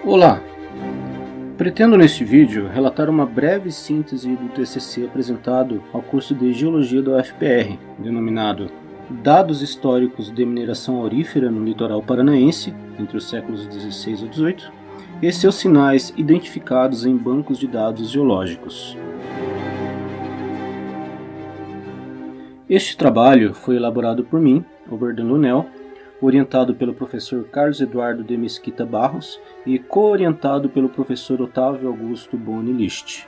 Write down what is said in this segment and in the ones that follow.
Olá! Pretendo neste vídeo relatar uma breve síntese do TCC apresentado ao curso de Geologia da UFPR, denominado Dados Históricos de Mineração Aurífera no Litoral Paranaense, entre os séculos XVI e XVIII, e seus sinais identificados em bancos de dados geológicos. Este trabalho foi elaborado por mim, Oberdan Lunel, orientado pelo professor Carlos Eduardo de Mesquita Barros e co-orientado pelo professor Otávio Augusto Boni List.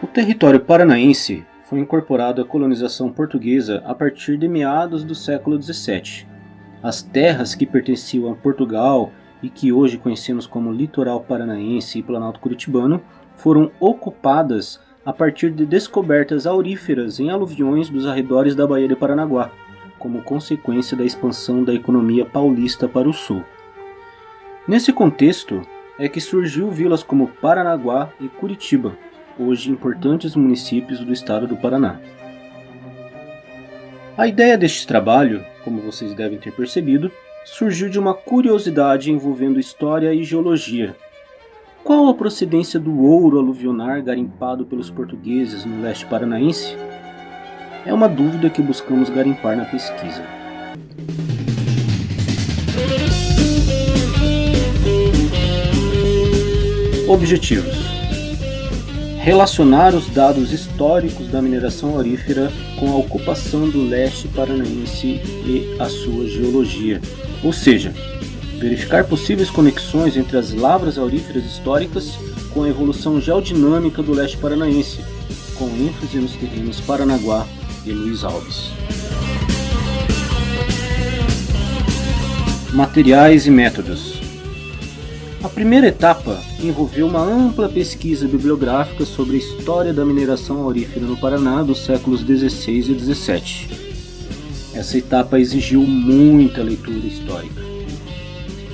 O território paranaense foi incorporado à colonização portuguesa a partir de meados do século XVII. As terras que pertenciam a Portugal e que hoje conhecemos como Litoral Paranaense e Planalto Curitibano foram ocupadas a partir de descobertas auríferas em aluviões dos arredores da Baía de Paranaguá, como consequência da expansão da economia paulista para o sul. Nesse contexto é que surgiu vilas como Paranaguá e Curitiba, hoje importantes municípios do estado do Paraná. A ideia deste trabalho, como vocês devem ter percebido, surgiu de uma curiosidade envolvendo história e geologia. Qual a procedência do ouro aluvionar garimpado pelos portugueses no leste paranaense? É uma dúvida que buscamos garimpar na pesquisa. Objetivos: relacionar os dados históricos da mineração aurífera com a ocupação do leste paranaense e a sua geologia, ou seja, verificar possíveis conexões entre as lavras auríferas históricas com a evolução geodinâmica do leste paranaense, com ênfase nos terrenos Paranaguá e Luiz Alves. Materiais e métodos. A primeira etapa envolveu uma ampla pesquisa bibliográfica sobre a história da mineração aurífera no Paraná dos séculos XVI e XVII. Essa etapa exigiu muita leitura histórica.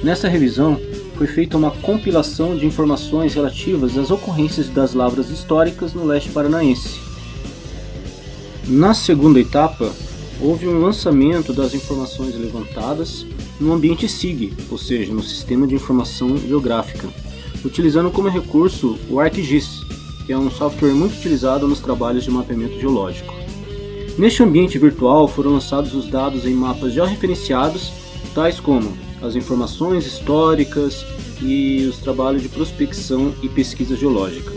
Nessa revisão, foi feita uma compilação de informações relativas às ocorrências das lavras históricas no leste paranaense. Na segunda etapa, houve um lançamento das informações levantadas no ambiente SIG, ou seja, no Sistema de Informação Geográfica, utilizando como recurso o ArcGIS, que é um software muito utilizado nos trabalhos de mapeamento geológico. Neste ambiente virtual foram lançados os dados em mapas georreferenciados, tais como as informações históricas e os trabalhos de prospecção e pesquisa geológica.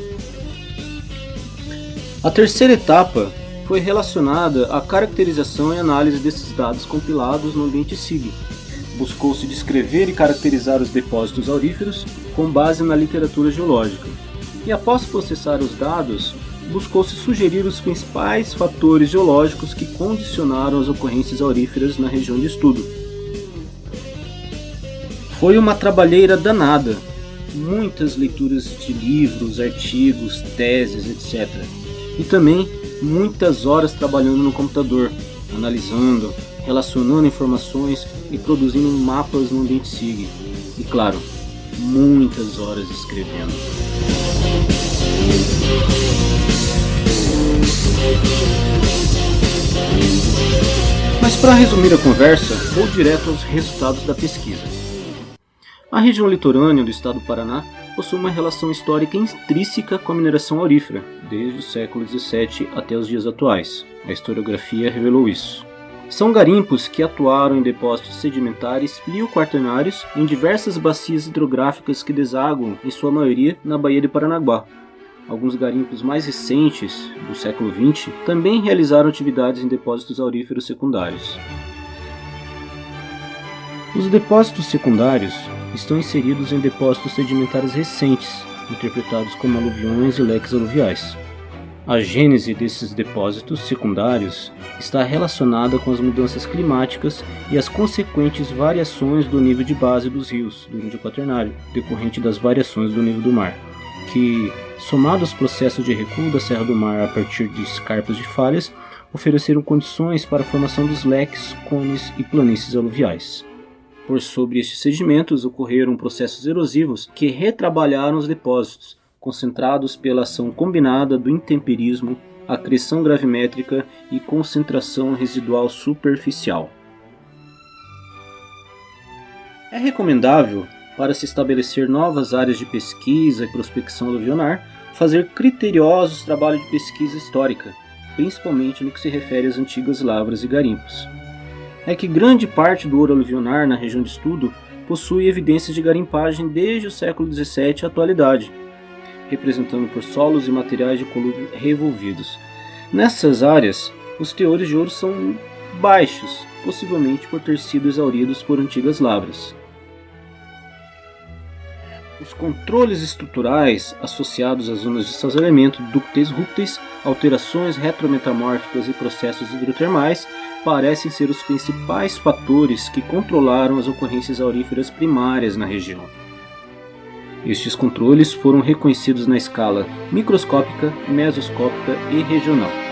A terceira etapa foi relacionada à caracterização e análise desses dados compilados no ambiente SIG. Buscou-se descrever e caracterizar os depósitos auríferos com base na literatura geológica. E após processar os dados, buscou-se sugerir os principais fatores geológicos que condicionaram as ocorrências auríferas na região de estudo. Foi uma trabalheira danada, muitas leituras de livros, artigos, teses, etc. E também muitas horas trabalhando no computador, analisando, relacionando informações e produzindo mapas no ambiente SIG. E claro, muitas horas escrevendo. Mas para resumir a conversa, vou direto aos resultados da pesquisa. A região litorânea do estado do Paraná possui uma relação histórica intrínseca com a mineração aurífera, desde o século XVII até os dias atuais. A historiografia revelou isso. São garimpos que atuaram em depósitos sedimentares plio-quaternários em diversas bacias hidrográficas que desaguam, em sua maioria, na Baía de Paranaguá. Alguns garimpos mais recentes, do século XX, também realizaram atividades em depósitos auríferos secundários. Os depósitos secundários estão inseridos em depósitos sedimentares recentes, interpretados como aluviões e leques aluviais. A gênese desses depósitos secundários está relacionada com as mudanças climáticas e as consequentes variações do nível de base dos rios durante o quaternário, decorrente das variações do nível do mar, que, somado aos processos de recuo da Serra do Mar a partir de escarpas de falhas, ofereceram condições para a formação dos leques, cones e planícies aluviais. Por sobre estes sedimentos ocorreram processos erosivos que retrabalharam os depósitos, concentrados pela ação combinada do intemperismo, acreção gravimétrica e concentração residual superficial. É recomendável para se estabelecer novas áreas de pesquisa e prospecção aluvionar, fazer criteriosos trabalhos de pesquisa histórica, principalmente no que se refere às antigas lavras e garimpos. É que grande parte do ouro aluvionar na região de estudo possui evidências de garimpagem desde o século XVII à atualidade, representando por solos e materiais de colúvio revolvidos. Nessas áreas, os teores de ouro são baixos, possivelmente por ter sido exauridos por antigas lavras. Os controles estruturais associados às zonas de sazonamento, ductes rúcteis, alterações retrometamórficas e processos hidrotermais parecem ser os principais fatores que controlaram as ocorrências auríferas primárias na região. Estes controles foram reconhecidos na escala microscópica, mesoscópica e regional.